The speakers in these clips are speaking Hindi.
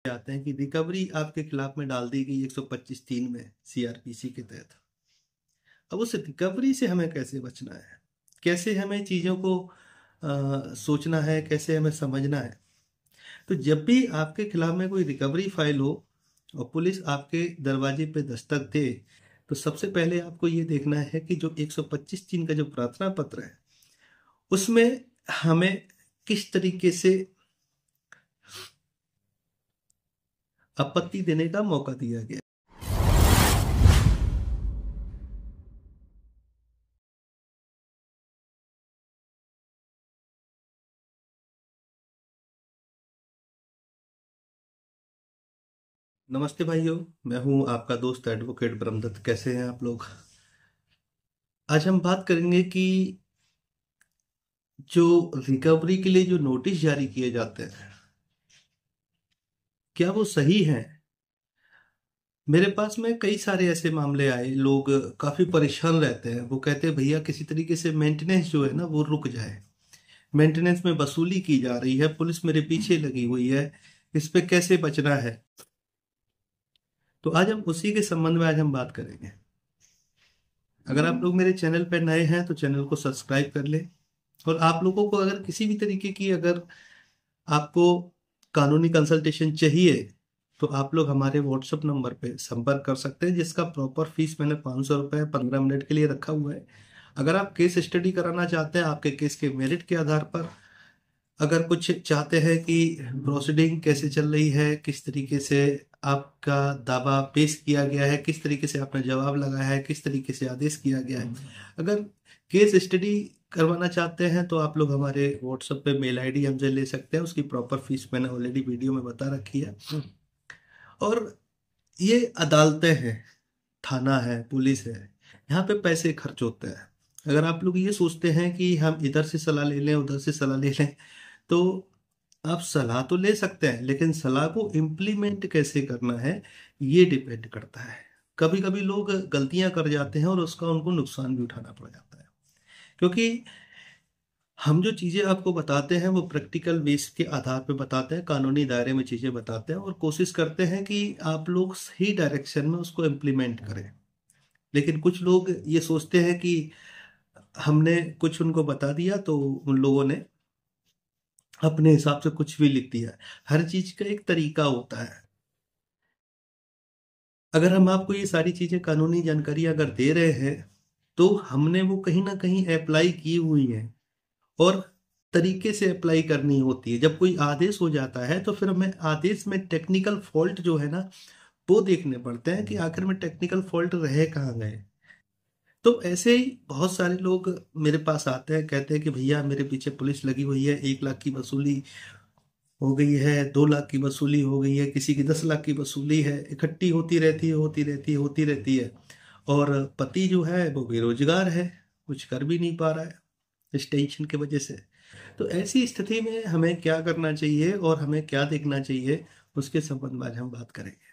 आते हैं कि रिकवरी आपके खिलाफ में डाल दी गई 125(3) में सीआरपीसी के तहत। अब उस रिकवरी से हमें कैसे बचना है, कैसे हमें चीज़ों को सोचना है, कैसे हमें समझना है। तो जब भी आपके खिलाफ में कोई रिकवरी फाइल हो और पुलिस आपके दरवाजे पे दस्तक दे, तो सबसे पहले आपको ये देखना है कि जो 125(3) का जो प्रार्थना पत्र है उसमें हमें किस तरीके से आपत्ति देने का मौका दिया गया। नमस्ते भाइयों, मैं हूं आपका दोस्त एडवोकेट ब्रह्मदत्त। कैसे हैं आप लोग? आज हम बात करेंगे कि जो रिकवरी के लिए जो नोटिस जारी किए जाते हैं, क्या वो सही हैं? मेरे पास में कई सारे ऐसे मामले आए, लोग काफी परेशान रहते हैं। वो कहते हैं भैया किसी तरीके से मेंटेनेंस जो है ना वो रुक जाए, मेंटेनेंस में वसूली की जा रही है, पुलिस मेरे पीछे लगी हुई है, इस पे कैसे बचना है। तो आज हम उसी के संबंध में आज हम बात करेंगे। अगर आप लोग मेरे चैनल पर नए हैं तो चैनल को सब्सक्राइब कर लें। और आप लोगों को अगर किसी भी तरीके की अगर आपको कानूनी कंसल्टेशन चाहिए तो आप लोग हमारे व्हाट्सएप नंबर पे संपर्क कर सकते हैं, जिसका प्रॉपर फीस मैंने 500 रुपये 15 मिनट के लिए रखा हुआ है। अगर आप केस स्टडी कराना चाहते हैं, आपके केस के मेरिट के आधार पर अगर कुछ चाहते हैं कि प्रोसीडिंग कैसे चल रही है, किस तरीके से आपका दावा पेश किया गया है, किस तरीके से आपने जवाब लगाया है, किस तरीके से आदेश किया गया है, अगर केस स्टडी करवाना चाहते हैं तो आप लोग हमारे व्हाट्सएप पे मेल आईडी हमसे ले सकते हैं। उसकी प्रॉपर फीस मैंने ऑलरेडी वीडियो में बता रखी है। और ये अदालतें हैं, थाना है, पुलिस है, यहाँ पे पैसे खर्च होते हैं। अगर आप लोग ये सोचते हैं कि हम इधर से सलाह ले लें उधर से सलाह ले लें, तो आप सलाह तो ले सकते हैं, लेकिन सलाह को इम्प्लीमेंट कैसे करना है ये डिपेंड करता है। कभी कभी लोग गलतियां कर जाते हैं और उसका उनको नुकसान भी उठाना पड़ जाता है, क्योंकि हम जो चीज़ें आपको बताते हैं वो प्रैक्टिकल बेस के आधार पे बताते हैं, कानूनी दायरे में चीज़ें बताते हैं और कोशिश करते हैं कि आप लोग सही डायरेक्शन में उसको इम्प्लीमेंट करें। लेकिन कुछ लोग ये सोचते हैं कि हमने कुछ उनको बता दिया तो उन लोगों ने अपने हिसाब से कुछ भी लिख दिया। हर चीज का एक तरीका होता है। अगर हम आपको ये सारी चीजें कानूनी जानकारी अगर दे रहे हैं तो हमने वो कहीं ना कहीं अप्लाई की हुई है और तरीके से अप्लाई करनी होती है। जब कोई आदेश हो जाता है तो फिर हमें आदेश में टेक्निकल फॉल्ट जो है ना वो देखने पड़ते हैं कि आखिर में टेक्निकल फॉल्ट रहे कहाँ गए। तो ऐसे ही बहुत सारे लोग मेरे पास आते हैं, कहते हैं कि भैया मेरे पीछे पुलिस लगी हुई है, 1 लाख की वसूली हो गई है, 2 लाख की वसूली हो गई है, किसी की 10 लाख की वसूली है, इकट्ठी होती रहती है होती रहती है होती रहती है। और पति जो है वो बेरोजगार है, कुछ कर भी नहीं पा रहा है इस टेंशन की वजह से। तो ऐसी स्थिति में हमें क्या करना चाहिए और हमें क्या देखना चाहिए, उसके संबंध में आज हम बात करेंगे।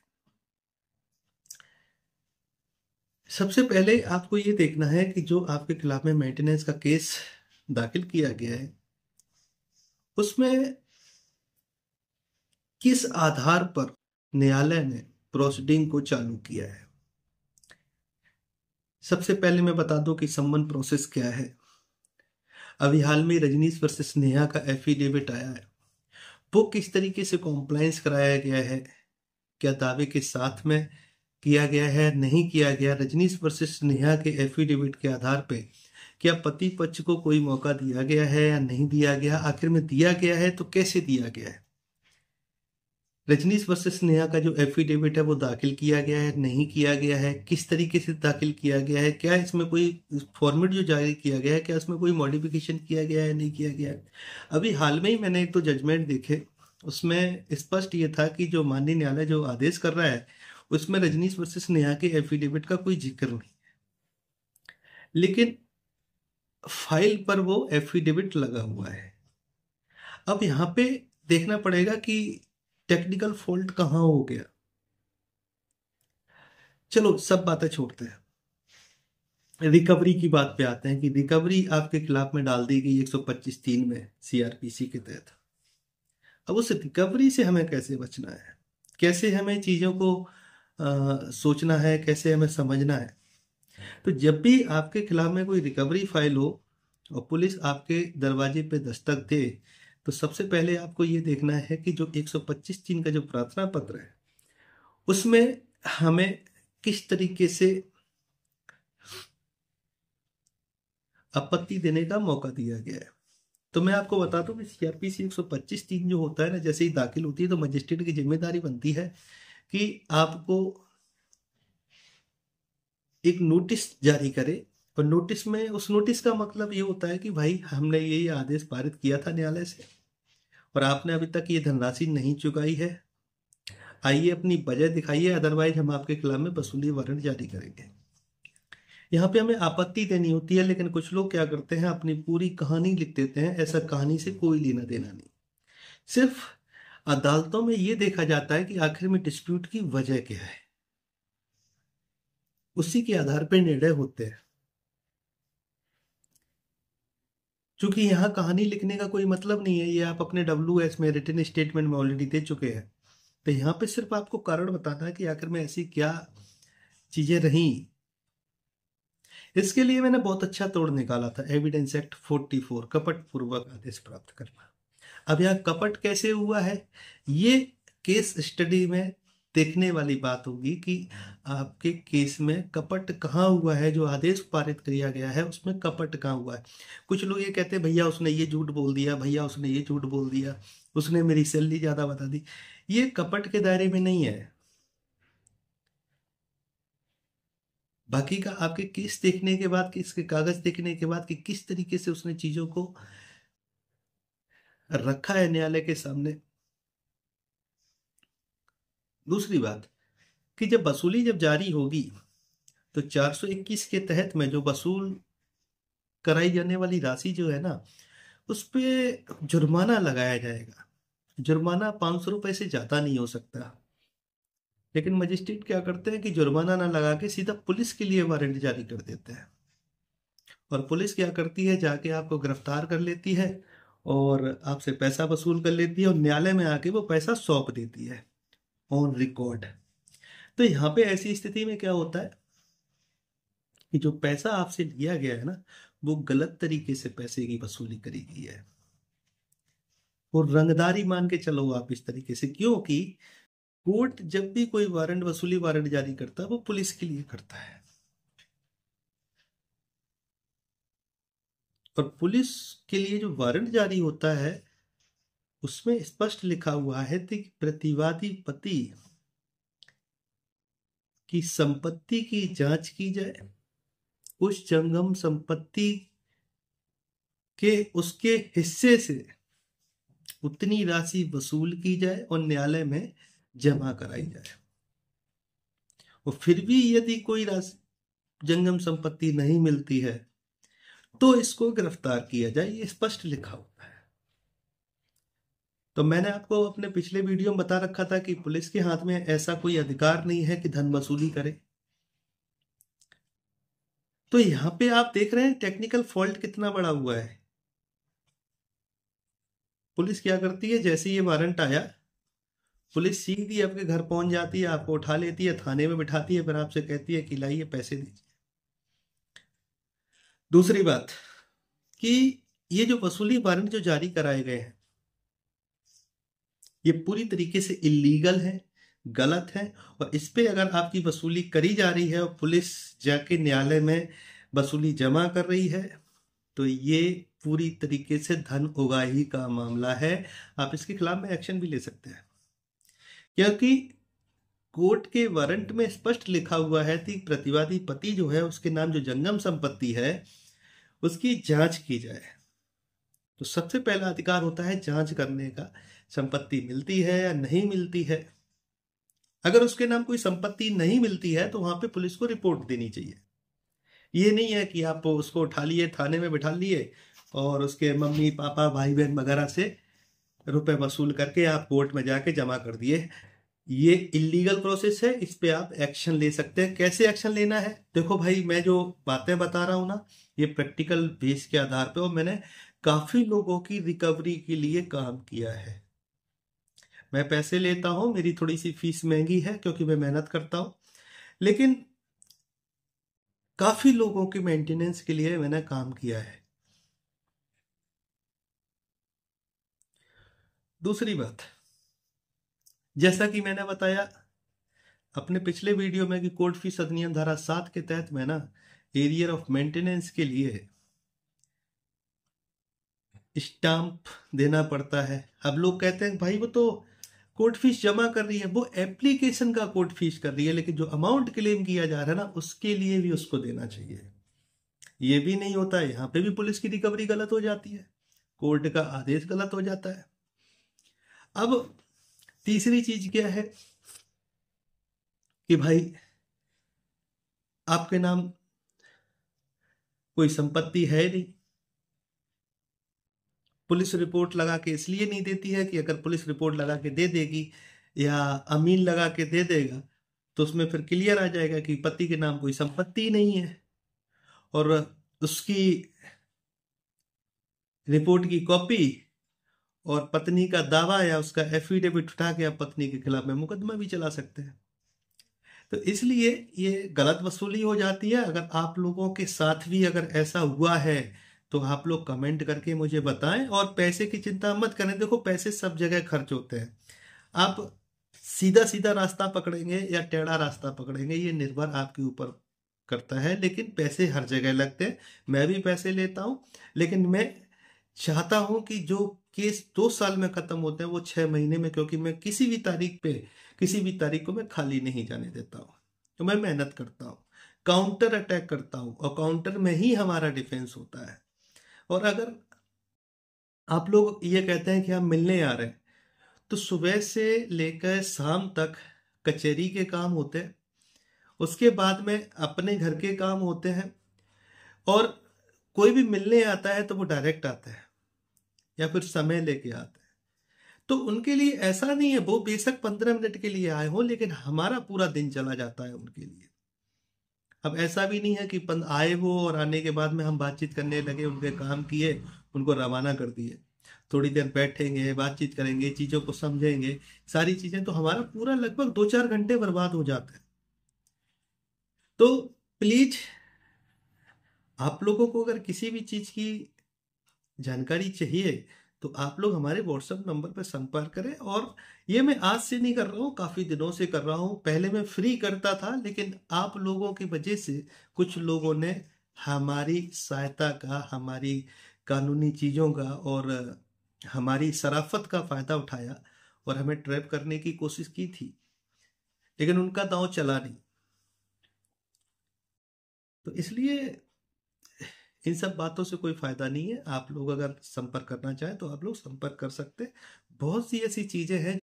सबसे पहले आपको ये देखना है कि जो आपके खिलाफ में मेंटेनेंस का केस दाखिल किया गया है उसमें किस आधार पर न्यायालय ने प्रोसीडिंग को चालू किया है। सबसे पहले मैं बता दूं कि सम्मन प्रोसेस क्या है। अभी हाल में रजनीश वर्सेस नेहा का एफिडेविट आया है, वो किस तरीके से कॉम्प्लायंस कराया गया है, क्या दावे के साथ में किया गया है, नहीं किया गया। रजनीश वर्सेस नेहा के एफिडेविट के आधार पे क्या पति पक्ष को कोई मौका दिया गया है या नहीं दिया गया, आखिर में दिया गया है तो कैसे दिया गया है। रजनीश वर्सेस नेहा का जो एफिडेविट है वो दाखिल किया गया है, नहीं किया गया है, किस तरीके से दाखिल किया गया है, क्या इसमें कोई फॉर्मेट जो जारी किया गया है क्या इसमें कोई मॉडिफिकेशन किया गया है, नहीं किया गया है। अभी हाल में ही मैंने एक तो जजमेंट देखे, उसमें स्पष्ट ये था कि जो माननीय न्यायालय जो आदेश कर रहा है उसमें रजनीश वर्सेस नेहा के एफिडेविट का कोई जिक्र नहीं, लेकिन फाइल पर वो एफिडेविट लगा हुआ है। अब यहाँ पे देखना पड़ेगा कि टेक्निकल फॉल्ट कहाँ हो गया। चलो सब बातें छोड़ते हैं, रिकवरी की बात पे आते हैं कि रिकवरी आपके खिलाफ में डाल दी गई 125(3) में सीआरपीसी के तहत। अब उस रिकवरी से हमें कैसे बचना है, कैसे हमें चीज़ों को सोचना है, कैसे हमें समझना है। तो जब भी आपके खिलाफ में कोई रिकवरी फाइल हो और पुलिस आपके दरवाजे पे दस्तक दे, तो सबसे पहले आपको ये देखना है कि जो 125(3) का जो प्रार्थना पत्र है उसमें हमें किस तरीके से आपत्ति देने का मौका दिया गया है। तो मैं आपको बता दूं कि सीआरपीसी 125(3) जो होता है ना, जैसे ही दाखिल होती है तो मजिस्ट्रेट की जिम्मेदारी बनती है कि आपको एक नोटिस जारी करे। और नोटिस में, उस नोटिस का मतलब ये होता है कि भाई हमने ये आदेश पारित किया था न्यायालय से और आपने अभी तक ये धनराशि नहीं चुकाई है, आइए अपनी वजह दिखाइए, अदरवाइज हम आपके खिलाफ में वसूली वारंट जारी करेंगे। यहाँ पे हमें आपत्ति देनी होती है, लेकिन कुछ लोग क्या करते हैं, अपनी पूरी कहानी लिख देते हैं। ऐसा कहानी से कोई लेना देना नहीं। सिर्फ अदालतों में ये देखा जाता है कि आखिर में डिस्प्यूट की वजह क्या है, उसी के आधार पर निर्णय होते हैं। क्योंकि यहाँ कहानी लिखने का कोई मतलब नहीं है, ये आप अपने WS में रिटन स्टेटमेंट में ऑलरेडी दे चुके हैं। तो यहाँ पे सिर्फ आपको कारण बताना है कि आखिर में ऐसी क्या चीजें रही। इसके लिए मैंने बहुत अच्छा तोड़ निकाला था, एविडेंस एक्ट 44, कपट पूर्वक आदेश प्राप्त करना। अब यहाँ कपट कैसे हुआ है, ये केस स्टडी में देखने वाली बात होगी कि आपके केस में कपट कहाँ हुआ है। जो आदेश पारित किया गया है उसमें कपट कहाँ हुआ है। कुछ लोग ये कहते हैं भैया उसने ये झूठ बोल दिया, भैया उसने ये झूठ बोल दिया, उसने मेरी सैलरी ज्यादा बता दी। ये कपट के दायरे में नहीं है। बाकी का आपके केस देखने के बाद, इसके कागज देखने के बाद कि किस तरीके से उसने चीजों को रखा है न्यायालय के सामने। दूसरी बात कि जब वसूली जब जारी होगी तो 421 के तहत में जो वसूल कराई जाने वाली राशि जो है ना, उस पे जुर्माना लगाया जाएगा। जुर्माना 500 रुपए से ज्यादा नहीं हो सकता। लेकिन मजिस्ट्रेट क्या करते हैं कि जुर्माना ना लगा के सीधा पुलिस के लिए वारंट जारी कर देते हैं। और पुलिस क्या करती है, जाके आपको गिरफ्तार कर लेती है और आपसे पैसा वसूल कर लेती है और न्यायालय में आके वो पैसा सौंप देती है ऑन रिकॉर्ड। तो यहाँ पे ऐसी स्थिति में क्या होता है कि जो पैसा आपसे लिया गया है ना, वो गलत तरीके से पैसे की वसूली करी गई है। और रंगदारी मान के चलो आप इस तरीके से, क्योंकि कोर्ट जब भी कोई वारंट, वसूली वारंट जारी करता है वो पुलिस के लिए करता है। और पुलिस के लिए जो वारंट जारी होता है उसमें स्पष्ट लिखा हुआ है कि प्रतिवादी पति की संपत्ति की जांच की जाए, उस जंगम संपत्ति के उसके हिस्से से उतनी राशि वसूल की जाए और न्यायालय में जमा कराई जाए। और फिर भी यदि कोई राशि, जंगम संपत्ति नहीं मिलती है तो इसको गिरफ्तार किया जाए, ये स्पष्ट लिखा होता है। तो मैंने आपको अपने पिछले वीडियो में बता रखा था कि पुलिस के हाथ में ऐसा कोई अधिकार नहीं है कि धन वसूली करे। तो यहां पे आप देख रहे हैं टेक्निकल फॉल्ट कितना बड़ा हुआ है। पुलिस क्या करती है, जैसे ये वारंट आया पुलिस सीधी आपके घर पहुंच जाती है, आपको उठा लेती है, थाने में बिठाती है, फिर आपसे कहती है कि लाइए पैसे दीजिए। दूसरी बात कि ये जो वसूली वारंट जो जारी कराए गए हैं ये पूरी तरीके से इलीगल है, गलत है। और इस पे अगर आपकी वसूली करी जा रही है और पुलिस जाके न्यायालय में वसूली जमा कर रही है तो ये पूरी तरीके से धन उगाही का मामला है। आप इसके खिलाफ में एक्शन भी ले सकते हैं, क्योंकि कोर्ट के वारंट में स्पष्ट लिखा हुआ है कि प्रतिवादी पति जो है उसके नाम जो जंगम संपत्ति है उसकी जांच की जाए। तो सबसे पहला अधिकार होता है जांच करने का, संपत्ति मिलती है या नहीं मिलती है। अगर उसके नाम कोई संपत्ति नहीं मिलती है तो वहां पे पुलिस को रिपोर्ट देनी चाहिए। ये नहीं है कि आप उसको उठा लिए, थाने में बिठा लिए और उसके मम्मी पापा भाई बहन वगैरह से रुपए वसूल करके आप कोर्ट में जाके जमा कर दिए। ये इलीगल प्रोसेस है, इस पे आप एक्शन ले सकते हैं। कैसे एक्शन लेना है, देखो भाई मैं जो बातें बता रहा हूं ना ये प्रैक्टिकल बेस के आधार पे और मैंने काफी लोगों की रिकवरी के लिए काम किया है। मैं पैसे लेता हूँ, मेरी थोड़ी सी फीस महंगी है क्योंकि मैं मेहनत करता हूँ, लेकिन काफी लोगों की मेंटेनेंस के लिए मैंने काम किया है। दूसरी बात, जैसा कि मैंने बताया अपने पिछले वीडियो में कि कोर्ट फीस अधिनियम धारा 7 के तहत मैं ना एरियर ऑफ मेंटेनेंस के लिए स्टाम्प देना पड़ता है। अब लोग कहते हैं भाई वो तो कोर्ट फीस जमा कर रही है, वो एप्लीकेशन का कोर्ट फीस कर रही है, लेकिन जो अमाउंट क्लेम किया जा रहा है ना उसके लिए भी उसको देना चाहिए। ये भी नहीं होता है, यहाँ पे भी पुलिस की रिकवरी गलत हो जाती है, कोर्ट का आदेश गलत हो जाता है। अब तीसरी चीज क्या है कि भाई आपके नाम कोई संपत्ति है नहीं, पुलिस रिपोर्ट लगा के इसलिए नहीं देती है कि अगर पुलिस रिपोर्ट लगा के दे देगी या अमीन लगा के दे देगा तो उसमें फिर क्लियर आ जाएगा कि पति के नाम कोई संपत्ति नहीं है, और उसकी रिपोर्ट की कॉपी और पत्नी का दावा या उसका एफिडेविट उठा के आप पत्नी के खिलाफ में मुकदमा भी चला सकते हैं। तो इसलिए ये गलत वसूली हो जाती है। अगर आप लोगों के साथ भी अगर ऐसा हुआ है तो आप लोग कमेंट करके मुझे बताएं, और पैसे की चिंता मत करें। देखो पैसे सब जगह खर्च होते हैं, आप सीधा सीधा रास्ता पकड़ेंगे या टेढ़ा रास्ता पकड़ेंगे ये निर्भर आपके ऊपर करता है, लेकिन पैसे हर जगह लगते हैं। मैं भी पैसे लेता हूं, लेकिन मैं चाहता हूं कि जो केस 2 साल में खत्म होते हैं वो 6 महीने में, क्योंकि मैं किसी भी तारीख पे किसी भी तारीख को मैं खाली नहीं जाने देता हूँ। तो मैं मेहनत करता हूँ, काउंटर अटैक करता हूँ, और काउंटर में ही हमारा डिफेंस होता है। और अगर आप लोग ये कहते हैं कि हम मिलने आ रहे हैं, तो सुबह से लेकर शाम तक कचहरी के काम होते हैं, उसके बाद में अपने घर के काम होते हैं, और कोई भी मिलने आता है तो वो डायरेक्ट आता है या फिर समय लेके आता है। तो उनके लिए ऐसा नहीं है, वो बेशक 15 मिनट के लिए आए हो, लेकिन हमारा पूरा दिन चला जाता है उनके लिए। अब ऐसा भी नहीं है कि आए वो और आने के बाद में हम बातचीत करने लगे, उनके काम किए, उनको रवाना कर दिए। थोड़ी देर बैठेंगे, बातचीत करेंगे, चीजों को समझेंगे, सारी चीजें, तो हमारा पूरा लगभग 2-4 घंटे बर्बाद हो जाते हैं। तो प्लीज आप लोगों को अगर किसी भी चीज की जानकारी चाहिए तो आप लोग हमारे व्हाट्सएप नंबर पर संपर्क करें। और ये मैं आज से नहीं कर रहा हूँ, काफी दिनों से कर रहा हूँ। पहले मैं फ्री करता था, लेकिन आप लोगों की वजह से कुछ लोगों ने हमारी सहायता का, हमारी कानूनी चीजों का और हमारी शराफत का फायदा उठाया और हमें ट्रैप करने की कोशिश की थी, लेकिन उनका दांव चला नहीं। तो इसलिए इन सब बातों से कोई फायदा नहीं है। आप लोग अगर संपर्क करना चाहें तो आप लोग संपर्क कर सकते हैं। बहुत सी ऐसी चीजें हैं